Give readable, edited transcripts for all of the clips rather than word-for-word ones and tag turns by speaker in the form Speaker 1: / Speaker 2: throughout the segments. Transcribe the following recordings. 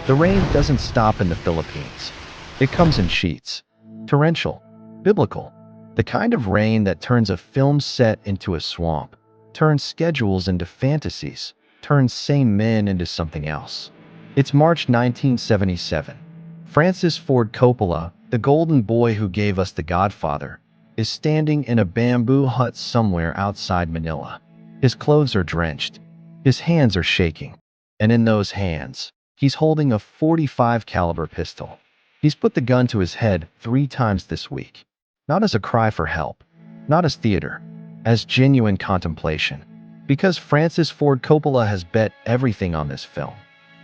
Speaker 1: The rain doesn't stop in the Philippines. It comes in sheets. Torrential, biblical, the kind of rain that turns a film set into a swamp, turns schedules into fantasies, turns sane men into something else. It's March 1977. Francis Ford Coppola, the golden boy who gave us The Godfather, is standing in a bamboo hut somewhere outside Manila. His clothes are drenched. His hands are shaking. And in those hands, he's holding a .45 caliber pistol. He's put the gun to his head 3 times this week. Not as a cry for help, not as theater, as genuine contemplation. Because Francis Ford Coppola has bet everything on this film.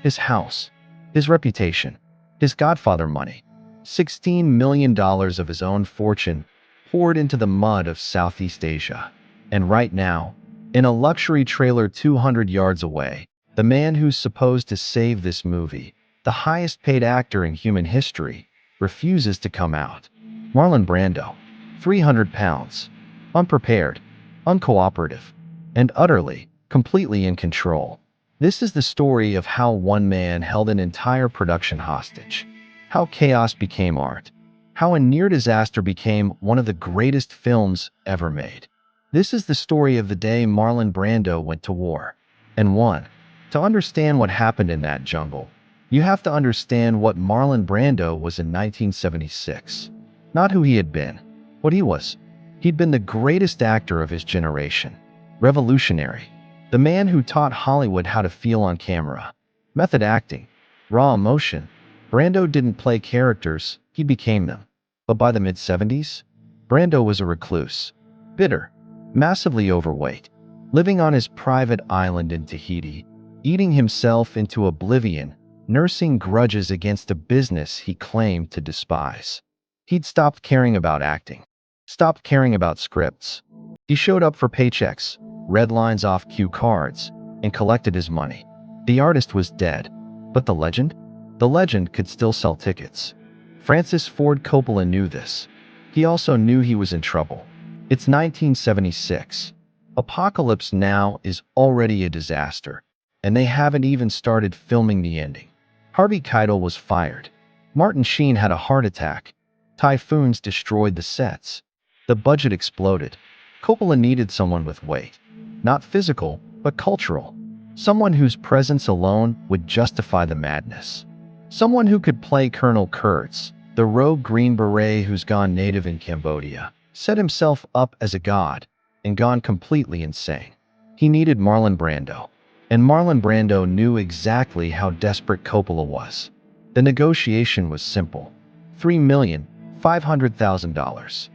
Speaker 1: His house, his reputation, his Godfather money, $16 million of his own fortune poured into the mud of Southeast Asia. And right now, in a luxury trailer 200 yards away, the man who's supposed to save this movie, the highest paid actor in human history, refuses to come out. Marlon Brando, 300 pounds, unprepared, uncooperative, and utterly, completely in control. This is the story of how one man held an entire production hostage, how chaos became art, how a near disaster became one of the greatest films ever made. This is the story of the day Marlon Brando went to war and won. To understand what happened in that jungle, you have to understand what Marlon Brando was in 1976. Not who he had been, what he was. He'd been the greatest actor of his generation. Revolutionary. The man who taught Hollywood how to feel on camera. Method acting. Raw emotion. Brando didn't play characters, he became them. But by the mid-70s, Brando was a recluse. Bitter. Massively overweight. Living on his private island in Tahiti. Eating himself into oblivion. Nursing grudges against a business he claimed to despise. He'd stopped caring about acting. Stopped caring about scripts. He showed up for paychecks, read lines off cue cards, and collected his money. The artist was dead. But the legend? The legend could still sell tickets. Francis Ford Coppola knew this. He also knew he was in trouble. It's 1976. Apocalypse Now is already a disaster, and they haven't even started filming the ending. Harvey Keitel was fired. Martin Sheen had a heart attack. Typhoons destroyed the sets. The budget exploded. Coppola needed someone with weight. Not physical, but cultural. Someone whose presence alone would justify the madness. Someone who could play Colonel Kurtz, the rogue Green Beret who's gone native in Cambodia, set himself up as a god, and gone completely insane. He needed Marlon Brando. And Marlon Brando knew exactly how desperate Coppola was. The negotiation was simple. $3,500,000.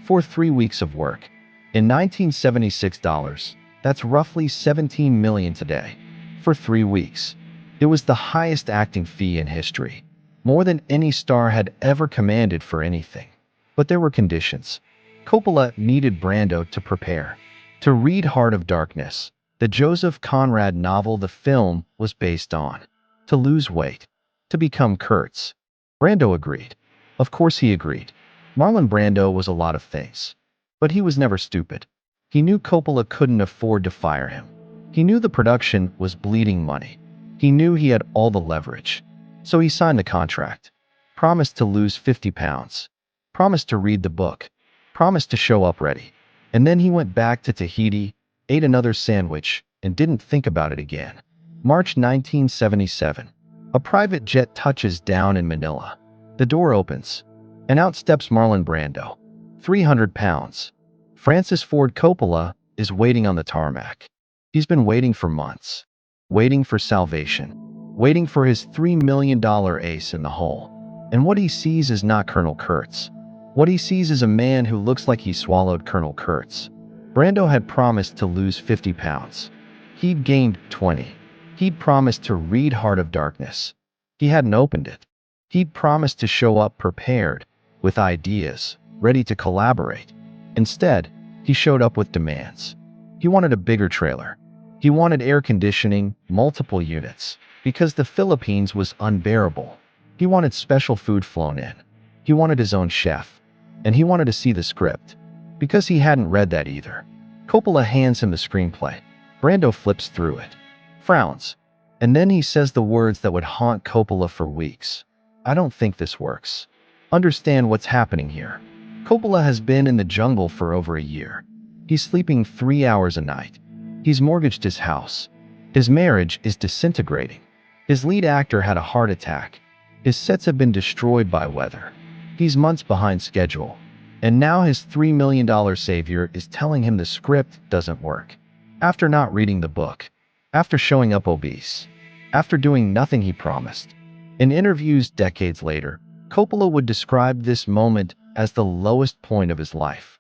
Speaker 1: For 3 weeks of work. In 1976 dollars, that's roughly $17 million today. For 3 weeks. It was the highest acting fee in history. More than any star had ever commanded for anything. But there were conditions. Coppola needed Brando to prepare. To read Heart of Darkness, the Joseph Conrad novel the film was based on. To lose weight. To become Kurtz. Brando agreed. Of course he agreed. Marlon Brando was a lot of things. But he was never stupid. He knew Coppola couldn't afford to fire him. He knew the production was bleeding money. He knew he had all the leverage. So he signed the contract. Promised to lose 50 pounds. Promised to read the book. Promised to show up ready. And then he went back to Tahiti, ate another sandwich, and didn't think about it again. March 1977. A private jet touches down in Manila. The door opens. And out steps Marlon Brando. 300 pounds. Francis Ford Coppola is waiting on the tarmac. He's been waiting for months. Waiting for salvation. Waiting for his $3 million ace in the hole. And what he sees is not Colonel Kurtz. What he sees is a man who looks like he swallowed Colonel Kurtz. Brando had promised to lose 50 pounds. He'd gained 20. He'd promised to read Heart of Darkness. He hadn't opened it. He'd promised to show up prepared, with ideas, ready to collaborate. Instead, he showed up with demands. He wanted a bigger trailer. He wanted air conditioning, multiple units, because the Philippines was unbearable. He wanted special food flown in. He wanted his own chef. And he wanted to see the script, because he hadn't read that either. Coppola hands him the screenplay. Brando flips through it. Frowns. And then he says the words that would haunt Coppola for weeks. "I don't think this works. Understand what's happening here." Coppola has been in the jungle for over a year. He's sleeping 3 hours a night. He's mortgaged his house. His marriage is disintegrating. His lead actor had a heart attack. His sets have been destroyed by weather. He's months behind schedule. And now his $3 million savior is telling him the script doesn't work. After not reading the book. After showing up obese. After doing nothing he promised. In interviews decades later, Coppola would describe this moment as the lowest point of his life.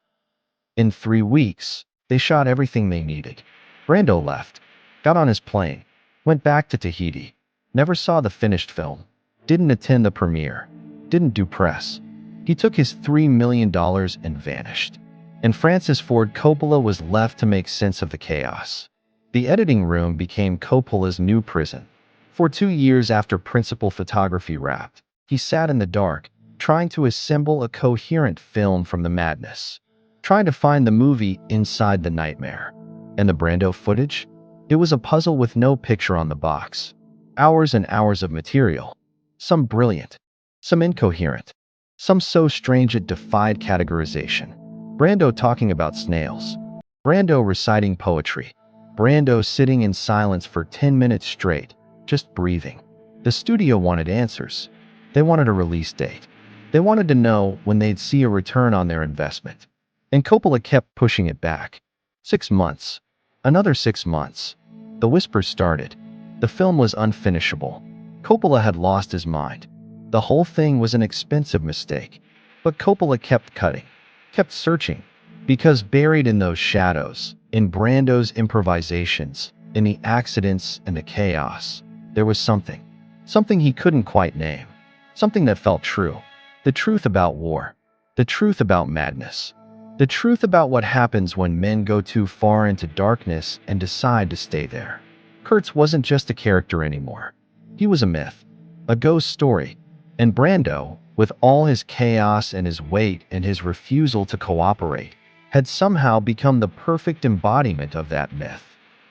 Speaker 1: In 3 weeks, they shot everything they needed. Brando left, got on his plane, went back to Tahiti, never saw the finished film, didn't attend the premiere, didn't do press. He took his $3 million and vanished. And Francis Ford Coppola was left to make sense of the chaos. The editing room became Coppola's new prison. For 2 years after principal photography wrapped, he sat in the dark, trying to assemble a coherent film from the madness. Trying to find the movie inside the nightmare. And the Brando footage? It was a puzzle with no picture on the box. Hours and hours of material. Some brilliant, some incoherent, some so strange it defied categorization. Brando talking about snails. Brando reciting poetry. Brando sitting in silence for 10 minutes straight, just breathing. The studio wanted answers. They wanted a release date. They wanted to know when they'd see a return on their investment. And Coppola kept pushing it back. 6 months. Another 6 months. The whispers started. The film was unfinishable. Coppola had lost his mind. The whole thing was an expensive mistake. But Coppola kept cutting, kept searching. Because buried in those shadows, in Brando's improvisations, in the accidents and the chaos, there was something. Something he couldn't quite name. Something that felt true. The truth about war. The truth about madness. The truth about what happens when men go too far into darkness and decide to stay there. Kurtz wasn't just a character anymore. He was a myth. A ghost story. And Brando, with all his chaos and his weight and his refusal to cooperate, had somehow become the perfect embodiment of that myth.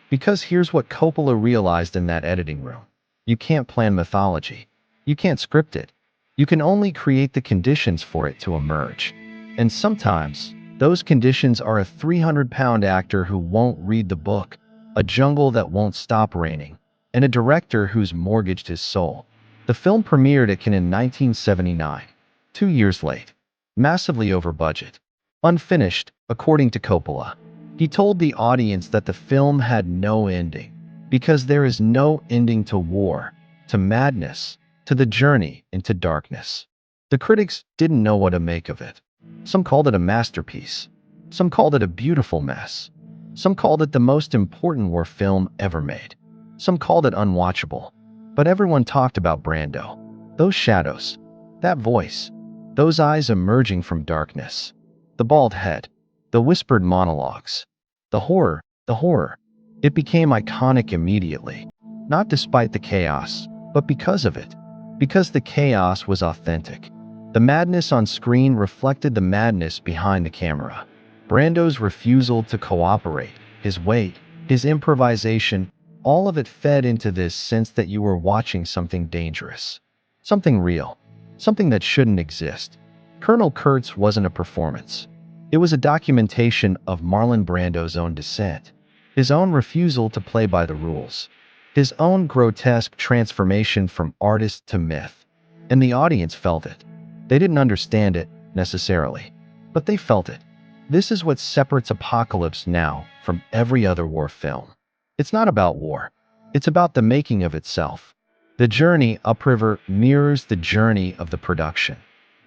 Speaker 1: Because here's what Coppola realized in that editing room. You can't plan mythology. You can't script it. You can only create the conditions for it to emerge. And sometimes, those conditions are a 300-pound actor who won't read the book, a jungle that won't stop raining, and a director who's mortgaged his soul. The film premiered at Cannes in 1979, 2 years late, massively over budget. Unfinished, according to Coppola. He told the audience that the film had no ending, because there is no ending to war, to madness, to the journey into darkness. The critics didn't know what to make of it. Some called it a masterpiece. Some called it a beautiful mess. Some called it the most important war film ever made. Some called it unwatchable. But everyone talked about Brando. Those shadows. That voice. Those eyes emerging from darkness. The bald head. The whispered monologues. The horror. The horror. It became iconic immediately. Not despite the chaos, but because of it. Because the chaos was authentic. The madness on screen reflected the madness behind the camera. Brando's refusal to cooperate, his weight, his improvisation, all of it fed into this sense that you were watching something dangerous. Something real. Something that shouldn't exist. Colonel Kurtz wasn't a performance. It was a documentation of Marlon Brando's own descent. His own refusal to play by the rules. His own grotesque transformation from artist to myth. And the audience felt it. They didn't understand it, necessarily. But they felt it. This is what separates Apocalypse Now from every other war film. It's not about war. It's about the making of itself. The journey upriver mirrors the journey of the production.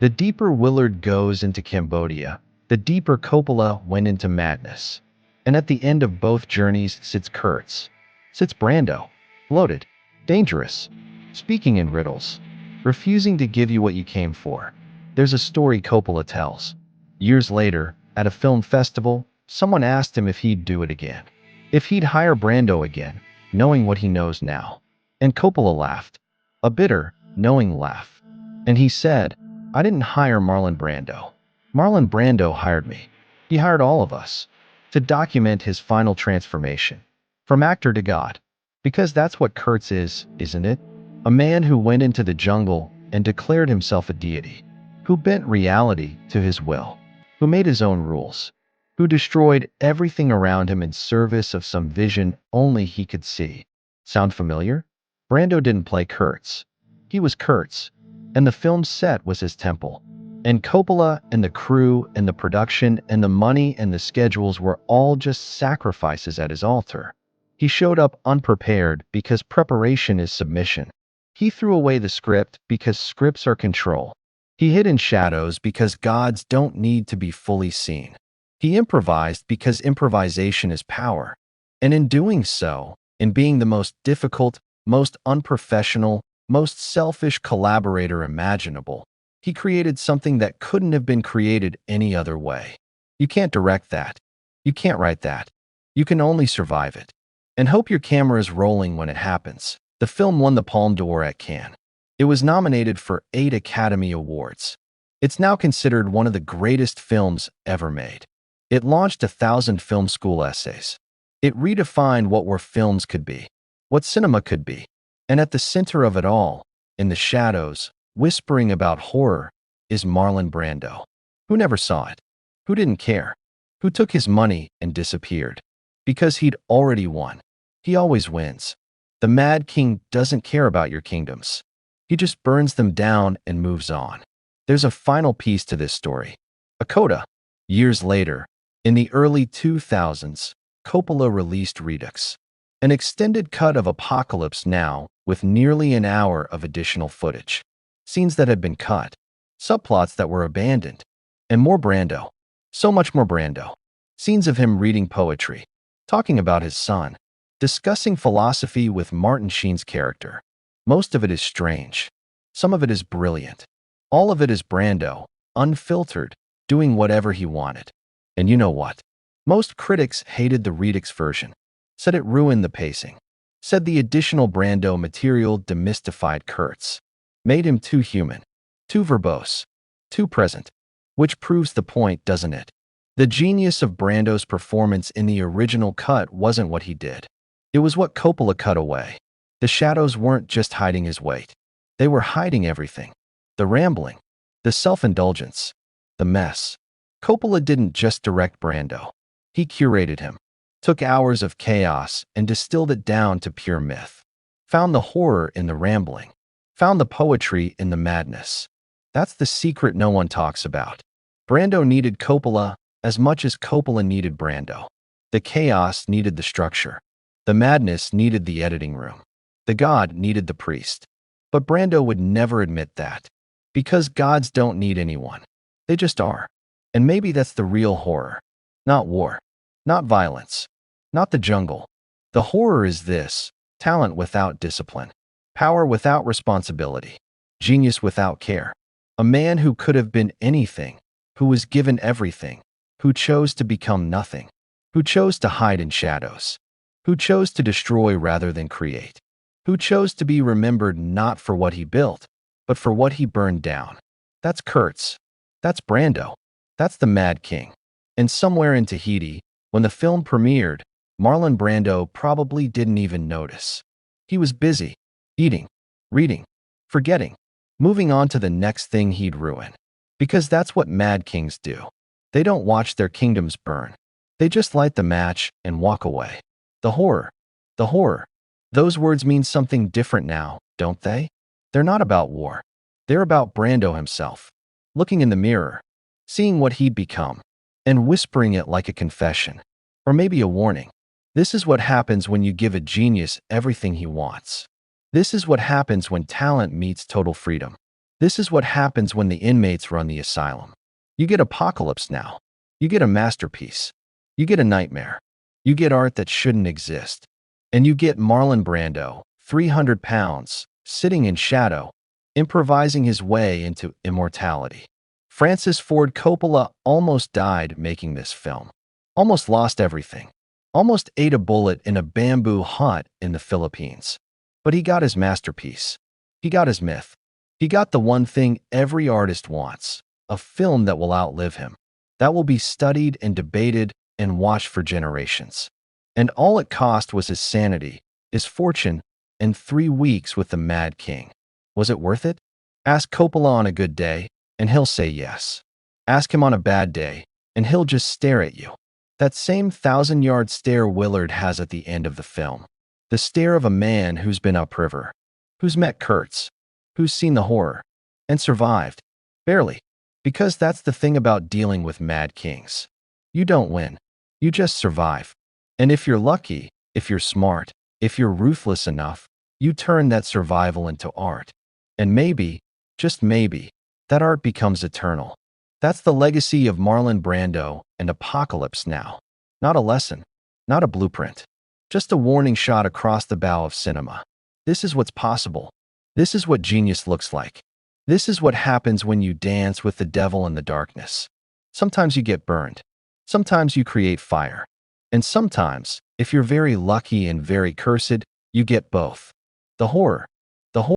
Speaker 1: The deeper Willard goes into Cambodia, the deeper Coppola went into madness. And at the end of both journeys sits Kurtz. Sits Brando. Loaded. Dangerous. Speaking in riddles. Refusing to give you what you came for. There's a story Coppola tells. Years later, at a film festival, someone asked him if he'd do it again. If he'd hire Brando again, knowing what he knows now. And Coppola laughed. A bitter, knowing laugh. And he said, "I didn't hire Marlon Brando. Marlon Brando hired me. He hired all of us. To document his final transformation. From actor to god. Because that's what Kurtz is, isn't it? A man who went into the jungle and declared himself a deity, who bent reality to his will, who made his own rules, who destroyed everything around him in service of some vision only he could see. Sound familiar? Brando didn't play Kurtz. He was Kurtz, and the film's set was his temple. And Coppola and the crew and the production and the money and the schedules were all just sacrifices at his altar. He showed up unprepared because preparation is submission. He threw away the script because scripts are control. He hid in shadows because gods don't need to be fully seen. He improvised because improvisation is power. And in doing so, in being the most difficult, most unprofessional, most selfish collaborator imaginable, he created something that couldn't have been created any other way. You can't direct that. You can't write that. You can only survive it. And hope your camera is rolling when it happens. The film won the Palme d'Or at Cannes. It was nominated for 8 Academy Awards. It's now considered one of the greatest films ever made. It launched 1,000 film school essays. It redefined what films could be, what cinema could be. And at the center of it all, in the shadows, whispering about horror, is Marlon Brando. Who never saw it? Who didn't care? Who took his money and disappeared? Because he'd already won. He always wins. The Mad King doesn't care about your kingdoms. He just burns them down and moves on. There's a final piece to this story. A coda. Years later, in the early 2000s, Coppola released Redux, an extended cut of Apocalypse Now with nearly an hour of additional footage. Scenes that had been cut, subplots that were abandoned, and more Brando. So much more Brando. Scenes of him reading poetry, talking about his son, discussing philosophy with Martin Sheen's character. Most of it is strange. Some of it is brilliant. All of it is Brando, unfiltered, doing whatever he wanted. And you know what? Most critics hated the Redux version, said it ruined the pacing, said the additional Brando material demystified Kurtz, made him too human, too verbose, too present, which proves the point, doesn't it? The genius of Brando's performance in the original cut wasn't what he did. It was what Coppola cut away. The shadows weren't just hiding his weight. They were hiding everything. The rambling, the self-indulgence, the mess. Coppola didn't just direct Brando. He curated him, took hours of chaos and distilled it down to pure myth. Found the horror in the rambling. Found the poetry in the madness. That's the secret no one talks about. Brando needed Coppola as much as Coppola needed Brando. The chaos needed the structure. The madness needed the editing room. The god needed the priest. But Brando would never admit that. Because gods don't need anyone. They just are. And maybe that's the real horror. Not war. Not violence. Not the jungle. The horror is this: talent without discipline. Power without responsibility. Genius without care. A man who could have been anything, who was given everything, who chose to become nothing, who chose to hide in shadows, who chose to destroy rather than create, who chose to be remembered not for what he built, but for what he burned down. That's Kurtz. That's Brando. That's the Mad King. And somewhere in Tahiti, when the film premiered, Marlon Brando probably didn't even notice. He was busy, eating, reading, forgetting, moving on to the next thing he'd ruin. Because that's what Mad Kings do. They don't watch their kingdoms burn. They just light the match and walk away. The horror. The horror. Those words mean something different now, don't they? They're not about war. They're about Brando himself. Looking in the mirror, seeing what he'd become, and whispering it like a confession. Or maybe a warning. This is what happens when you give a genius everything he wants. This is what happens when talent meets total freedom. This is what happens when the inmates run the asylum. You get Apocalypse Now. You get a masterpiece. You get a nightmare. You get art that shouldn't exist. And you get Marlon Brando, 300 pounds, sitting in shadow, improvising his way into immortality. Francis Ford Coppola almost died making this film. Almost lost everything. Almost ate a bullet in a bamboo hut in the Philippines. But he got his masterpiece. He got his myth. He got the one thing every artist wants, a film that will outlive him, that will be studied and debated and watched for generations. And all it cost was his sanity, Is fortune and 3 weeks with the Mad King? Was it worth it? Ask Coppola on a good day, and he'll say yes. Ask him on a bad day, and he'll just stare at you. That same thousand-yard stare Willard has at the end of the film. The stare of a man who's been upriver, who's met Kurtz, who's seen the horror, and survived. Barely. Because that's the thing about dealing with Mad Kings. You don't win. You just survive. And if you're lucky, if you're smart, if you're ruthless enough, you turn that survival into art. And maybe, just maybe, that art becomes eternal. That's the legacy of Marlon Brando and Apocalypse Now. Not a lesson, not a blueprint, just a warning shot across the bow of cinema. This is what's possible. This is what genius looks like. This is what happens when you dance with the devil in the darkness. Sometimes you get burned. Sometimes you create fire. And sometimes, if you're very lucky and very cursed, you get both. The horror,